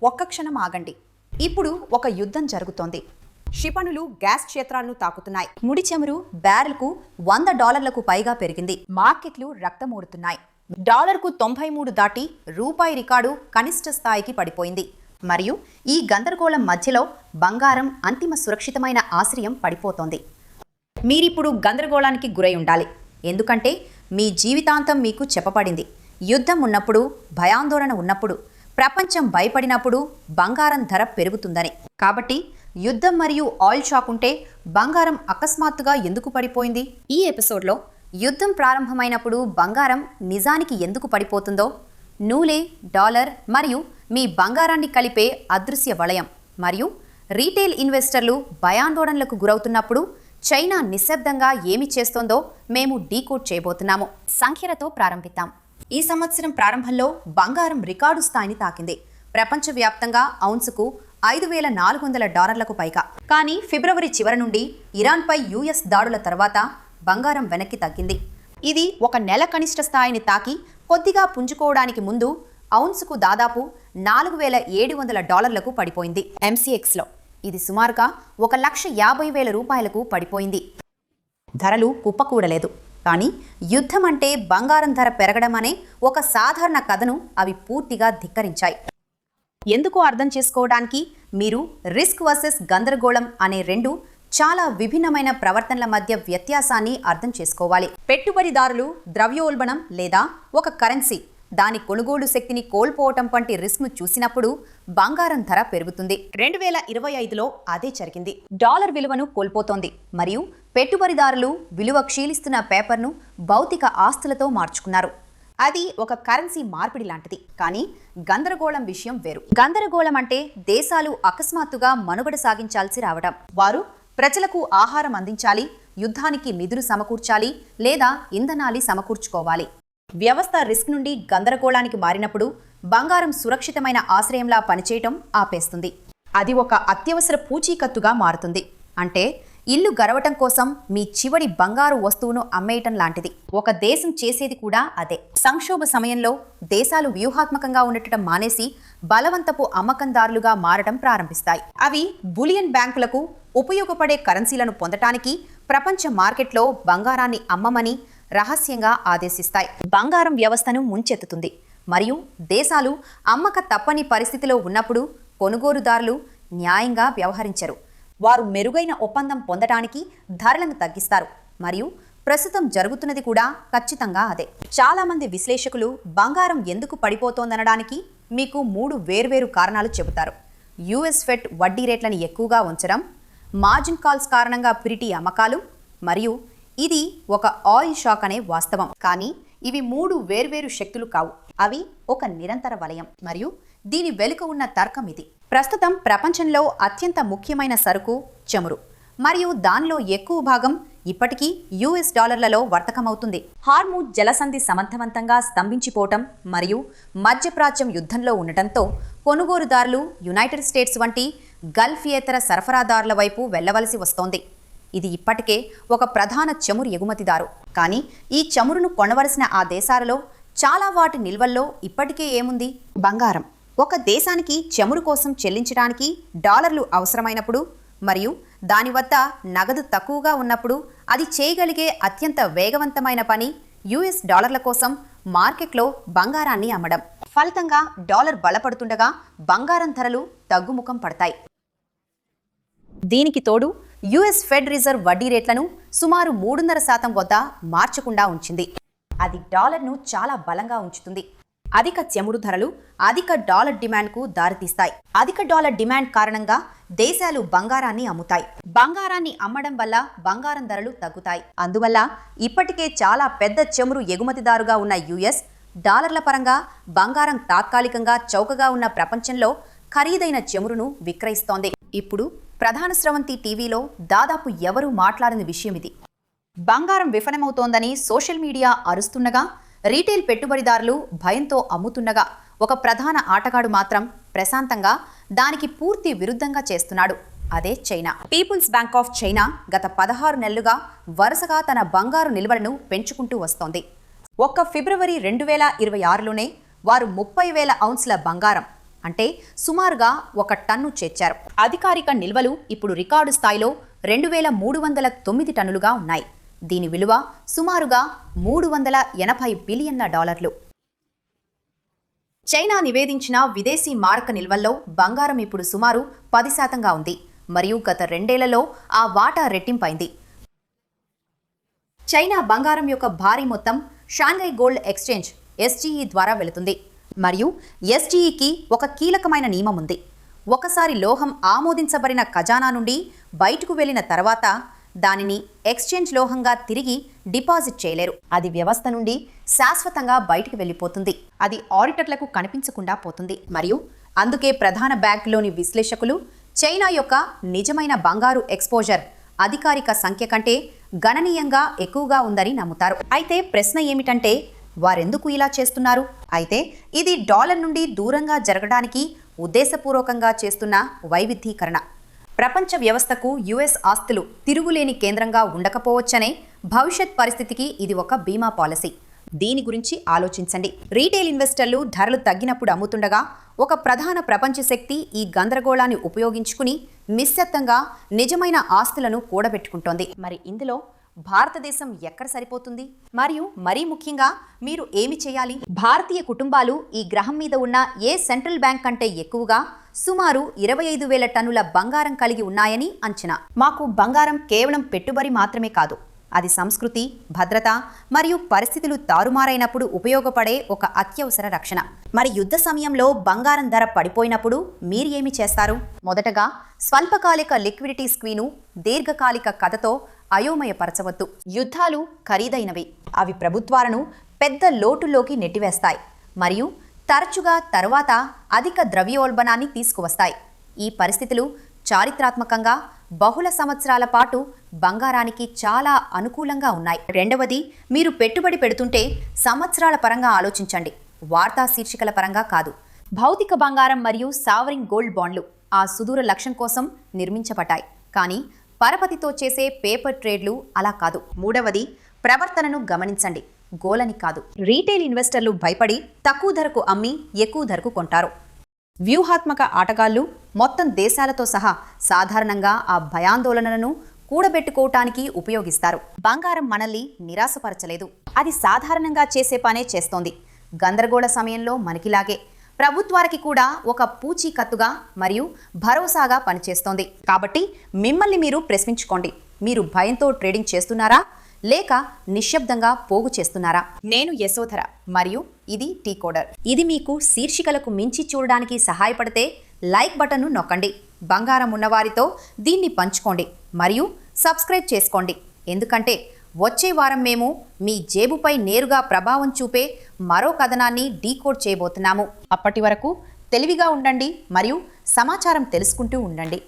ఒక్క క్షణం ఆగండి. ఇప్పుడు ఒక యుద్ధం జరుగుతోంది. క్షిపణులు గ్యాస్ క్షేత్రాలను తాకుతున్నాయి. ముడి చమురు బ్యారెల్కు $100లకు పైగా పెరిగింది. మార్కెట్లు రక్తమూడుతున్నాయి. డాలర్కు 93 దాటి రూపాయి రికార్డు కనిష్ట స్థాయికి పడిపోయింది. మరియు ఈ గందరగోళం మధ్యలో బంగారం అంతిమ సురక్షితమైన ఆశ్రయం పడిపోతోంది. మీరిప్పుడు గందరగోళానికి గురై ఉండాలి. ఎందుకంటే మీ జీవితాంతం మీకు చెప్పబడింది, యుద్ధం ఉన్నప్పుడు, భయాందోళన ఉన్నప్పుడు, ప్రపంచం భయపడినప్పుడు బంగారం ధర పెరుగుతుందని. కాబట్టి యుద్ధం మరియు ఆయిల్ షాక్ ఉంటే బంగారం అకస్మాత్తుగా ఎందుకు పడిపోయింది? ఈ ఎపిసోడ్లో యుద్ధం ప్రారంభమైనప్పుడు బంగారం నిజానికి ఎందుకు పడిపోతుందో, నూనె, డాలర్ మరియు మీ బంగారాన్ని కలిపే అదృశ్య వలయం, మరియు రీటైల్ ఇన్వెస్టర్లు భయాందోళనలకు గురవుతున్నప్పుడు చైనా నిశ్శబ్దంగా ఏమి చేస్తోందో మేము డీకోడ్ చేయబోతున్నాము. సంఖ్యలతో ప్రారంభిద్దాం. ఈ సంవత్సరం ప్రారంభంలో బంగారం రికార్డు స్థాయిని తాకింది. ప్రపంచవ్యాప్తంగా ఔన్సుకు $5,400లకు పైగా. కానీ ఫిబ్రవరి చివరి నుండి ఇరాన్పై యుఎస్ దాడుల తర్వాత బంగారం వెనక్కి తగ్గింది. ఇది ఒక నెల కనిష్ట స్థాయిని తాకి కొద్దిగా పుంజుకోవడానికి ముందు ఔన్సుకు దాదాపు $4,700లకు పడిపోయింది. MCXలో ఇది సుమారుగా $1,50,000కు పడిపోయింది. ధరలు కుప్పకూడలేదు. కానీ యుద్ధం అంటే బంగారం ధర పెరగడం అనే ఒక సాధారణ కథను అవి పూర్తిగా ధిక్కరించాయి. ఎందుకు అర్థం చేసుకోవడానికి మీరు రిస్క్ వర్సెస్ గందరగోళం అనే రెండు చాలా విభిన్నమైన ప్రవర్తనల మధ్య వ్యత్యాసాన్ని అర్థం చేసుకోవాలి. పెట్టుబడిదారులు ద్రవ్యోల్బణం లేదా ఒక కరెన్సీ దాని కొనుగోలు శక్తిని కోల్పోవటం వంటి రిస్క్ను చూసినప్పుడు బంగారం ధర పెరుగుతుంది. 2025లో అదే జరిగింది. డాలర్ విలువను కోల్పోతోంది మరియు పెట్టుబడిదారులు విలువ క్షీణిస్తున్న పేపర్ను భౌతిక ఆస్తులతో మార్చుకున్నారు. అది ఒక కరెన్సీ మార్పిడి లాంటిది. కానీ గందరగోళం విషయం వేరు. గందరగోళం అంటే దేశాలు అకస్మాత్తుగా మనుగడ సాగించాల్సి రావడం. వారు ప్రజలకు ఆహారం అందించాలి, యుద్ధానికి నిధులు సమకూర్చాలి లేదా ఇంధనాలు సమకూర్చుకోవాలి. వ్యవస్థ రిస్క్ నుండి గందరగోళానికి మారినప్పుడు బంగారం సురక్షితమైన ఆశ్రయంలా పనిచేయటం ఆపేస్తుంది. అది ఒక అత్యవసర పూచీకత్తుగా మారుతుంది. అంటే ఇల్లు గడవటం కోసం మీ చివరి బంగారు వస్తువును అమ్మేయటం లాంటిది. ఒక దేశం చేసేది కూడా అదే. సంక్షోభ సమయంలో దేశాలు వ్యూహాత్మకంగా ఉండటం మానేసి బలవంతపు అమ్మకందారులుగా మారటం ప్రారంభిస్తాయి. అవి బులియన్ బ్యాంకులకు ఉపయోగపడే కరెన్సీలను పొందటానికి ప్రపంచ మార్కెట్లో బంగారాన్ని అమ్మమని రహస్యంగా ఆదేశిస్తాయి. బంగారం వ్యవస్థను ముంచెత్తుతుంది మరియు దేశాలు అమ్మక తప్పని పరిస్థితిలో ఉన్నప్పుడు కొనుగోలుదారులు న్యాయంగా వ్యవహరించరు. వారు మెరుగైన ఒప్పందం పొందడానికి ధరలను తగ్గిస్తారు మరియు ప్రస్తుతం జరుగుతున్నది కూడా ఖచ్చితంగా అదే. చాలా మంది విశ్లేషకులు బంగారం ఎందుకు పడిపోతోందనడానికి మీకు 3 వేర్వేరు కారణాలు చెబుతారు. యుఎస్ ఫెడ్ వడ్డీ రేట్లను ఎక్కువగా ఉంచడం, మార్జిన్ కాల్స్ కారణంగా ప్రిటీ అమ్మకాలు, మరియు ఇది ఒక ఆయిల్ షాక్ అనే వాస్తవం. కానీ ఇవి 3 వేర్వేరు శక్తులు కావు. అవి ఒక నిరంతర వలయం మరియు దీని వెనుక ఉన్న తర్కం ఇది. ప్రస్తుతం ప్రపంచంలో అత్యంత ముఖ్యమైన సరుకు చమురు మరియు దానిలో ఎక్కువ భాగం ఇప్పటికీ యుఎస్ డాలర్లలో వర్తకమవుతుంది. హార్ముజ్ జలసంధి సమర్థవంతంగా స్తంభించిపోవటం మరియు మధ్యప్రాచ్యం యుద్ధంలో ఉండటంతో కొనుగోలుదారులు యునైటెడ్ స్టేట్స్ వంటి గల్ఫియేతర సరఫరాదారుల వైపు వెళ్లవలసి వస్తోంది. ఇది ఇప్పటికే ఒక ప్రధాన చమురు ఎగుమతిదారు. కానీ ఈ చమురును కొనవలసిన ఆ దేశాలలో చాలా వాటి నిల్వల్లో ఇప్పటికే ఏముంది? బంగారం. ఒక దేశానికి చమురు కోసం చెల్లించడానికి డాలర్లు అవసరమైనప్పుడు మరియు దాని వద్ద నగదు తక్కువగా ఉన్నప్పుడు అది చేయగలిగే అత్యంత వేగవంతమైన పని యుఎస్ డాలర్ల కోసం మార్కెట్లో బంగారాన్ని అమ్మడం. ఫలితంగా డాలర్ బలపడుతుండగా బంగారం ధరలు తగ్గుముఖం పడతాయి. దీనికి తోడు యుఎస్ ఫెడ్ రిజర్వ్ వడ్డీ రేట్లను సుమారు 3.5% వద్ద మార్చకుండా ఉంచింది. అది డాలర్ను చాలా బలంగా ఉంచుతుంది. అధిక చమురు ధరలు అధిక డాలర్ డిమాండ్కు దారితీస్తాయి. అధిక డాలర్ డిమాండ్ కారణంగా దేశాలు బంగారాన్ని అమ్ముతాయి. బంగారాన్ని అమ్మడం వల్ల బంగారం ధరలు తగ్గుతాయి. అందువల్ల ఇప్పటికే చాలా పెద్ద చమురు ఎగుమతిదారుగా ఉన్న యుఎస్ డాలర్ల పరంగా బంగారం తాత్కాలికంగా చౌకగా ఉన్న ప్రపంచంలో ఖరీదైన చమురును విక్రయిస్తోంది. ఇప్పుడు ప్రధాన స్రవంతి టీవీలో దాదాపు ఎవరూ మాట్లాడని విషయం ఇది. బంగారం విఫలమవుతోందని సోషల్ మీడియా అరుస్తుండగా, రీటైల్ పెట్టుబడిదారులు భయంతో అమ్ముతుండగా, ఒక ప్రధాన ఆటగాడు మాత్రం ప్రశాంతంగా దానికి పూర్తి విరుద్ధంగా చేస్తున్నాడు. అదే China. People's bank of China గత 16 నెలలుగా వరుసగా తన బంగారు నిల్వలను పెంచుకుంటూ వస్తోంది. ఒక్క ఫిబ్రవరి 2026లోనే వారు 30,000 ఔన్స్ల బంగారం అంటే సుమారుగా 1 టన్ను చేర్చారు. అధికారిక నిల్వలు ఇప్పుడు రికార్డు స్థాయిలో 2,309 టన్నులుగా ఉన్నాయి. దీని విలువ సుమారుగా $380 బిలియన్ల. చైనా నివేదించిన విదేశీ మారక నిల్వల్లో బంగారం ఇప్పుడు సుమారు 10% ఉంది మరియు గత 2 ఏళ్లలో ఆ వాటా రెట్టింపైంది. చైనా బంగారం యొక్క భారీ మొత్తం షాంఘై గోల్డ్ ఎక్స్చేంజ్ SGE ద్వారా వెళుతుంది మరియు SGEకి ఒక కీలకమైన నియమం ఉంది. ఒకసారి లోహం ఆమోదించబడిన ఖజానా నుండి బయటకు వెళ్లిన తర్వాత దానిని ఎక్స్చేంజ్ లోహంగా తిరిగి డిపాజిట్ చేయలేరు. అది వ్యవస్థ నుండి శాశ్వతంగా బయటకు వెళ్ళిపోతుంది. అది ఆడిటర్లకు కనిపించకుండా పోతుంది. మరియు అందుకే ప్రధాన బ్యాంకులోని విశ్లేషకులు చైనా యొక్క నిజమైన బంగారు ఎక్స్పోజర్ అధికారిక సంఖ్య కంటే గణనీయంగా ఎక్కువగా ఉందని నమ్ముతారు. అయితే ప్రశ్న ఏమిటంటే వారెందుకు ఇలా చేస్తున్నారు? అయితే ఇది డాలర్ నుండి దూరంగా జరగడానికి ఉద్దేశపూర్వకంగా చేస్తున్న వైవిధ్యీకరణ. ప్రపంచ వ్యవస్థకు US ఆస్తులు తిరుగులేని కేంద్రంగా ఉండకపోవచ్చనే భవిష్యత్ పరిస్థితికి ఇది ఒక బీమా పాలసీ. దీని గురించి ఆలోచించండి. రీటైల్ ఇన్వెస్టర్లు ధరలు తగ్గినప్పుడు అమ్ముతుండగా ఒక ప్రధాన ప్రపంచ శక్తి ఈ గందరగోళాన్ని ఉపయోగించుకుని నిశ్శబ్దంగా నిజమైన ఆస్తులను కూడబెట్టుకుంటోంది. మరి ఇందులో భారతదేశం ఎక్కడ సరిపోతుంది? మరియు మరీ ముఖ్యంగా మీరు ఏమి చేయాలి? భారతీయ కుటుంబాలు ఈ గ్రహం మీద ఉన్న ఏ సెంట్రల్ బ్యాంక్ కంటే ఎక్కువగా సుమారు 25,000 టన్నుల బంగారం కలిగి ఉన్నాయని అంచనా. మాకు బంగారం కేవలం పెట్టుబడి మాత్రమే కాదు, అది సంస్కృతి, భద్రత మరియు పరిస్థితులు తారుమారైనప్పుడు ఉపయోగపడే ఒక అత్యవసర రక్షణ. మరి యుద్ధ సమయంలో బంగారం ధర పడిపోయినప్పుడు మీరు ఏమి చేస్తారు? మొదటగా స్వల్పకాలిక లిక్విడిటీ స్క్వీను దీర్ఘకాలిక కథతో అయోమయపరచవద్దు. యుద్ధాలు ఖరీదైనవి. అవి ప్రభుత్వాలను పెద్ద లోటులోకి నెట్టివేస్తాయి మరియు తరచుగా తర్వాత అధిక ద్రవ్యోల్బణాన్ని తీసుకువస్తాయి. ఈ పరిస్థితులు చారిత్రాత్మకంగా బహుళ సంవత్సరాల పాటు బంగారానికి చాలా అనుకూలంగా ఉన్నాయి. రెండవది, మీరు పెట్టుబడి పెడుతుంటే సంవత్సరాల పరంగా ఆలోచించండి, వార్తా శీర్షికల పరంగా కాదు. భౌతిక బంగారం మరియు సావరింగ్ గోల్డ్ బాండ్లు ఆ సుదూర లక్ష్యం కోసం నిర్మించబడ్డాయి, కానీ పరపతితో చేసే పేపర్ ట్రేడ్లు అలా కాదు. మూడవది, ప్రవర్తనను గమనించండి, గోలని కాదు. రీటైల్ ఇన్వెస్టర్లు భయపడి తక్కువ ధరకు అమ్మి ఎక్కువ ధరకు కొంటారు. వ్యూహాత్మక ఆటగాళ్లు మొత్తం దేశాలతో సహా సాధారణంగా ఆ భయాందోళనలను కూడబెట్టుకోవటానికి ఉపయోగిస్తారు. బంగారం మనల్ని నిరాశపరచలేదు, అది సాధారణంగా చేసే పనే చేస్తోంది. గందరగోళ సమయంలో మనకిలాగే ప్రభుత్వానికి కూడా ఒక పూచీకత్తుగా మరియు భరోసాగా పనిచేస్తోంది. కాబట్టి మిమ్మల్ని మీరు ప్రశ్నించుకోండి, మీరు భయంతో ట్రేడింగ్ చేస్తున్నారా లేక నిశ్శబ్దంగా పోగు చేస్తున్నారా? నేను యశోధర మరియు ఇది టీ కోడర్. ఇది మీకు శీర్షికలకు మించి చూడడానికి సహాయపడితే లైక్ బటన్ను నొక్కండి. బంగారం ఉన్నవారితో దీన్ని పంచుకోండి మరియు సబ్స్క్రైబ్ చేసుకోండి, ఎందుకంటే వచ్చే వారం మేము మీ జేబుపై నేరుగా ప్రభావం చూపే మరో కథనాన్ని డీకోడ్ చేయబోతున్నాము. అప్పటి వరకు తెలివిగా ఉండండి మరియు సమాచారం తెలుసుకుంటూ ఉండండి.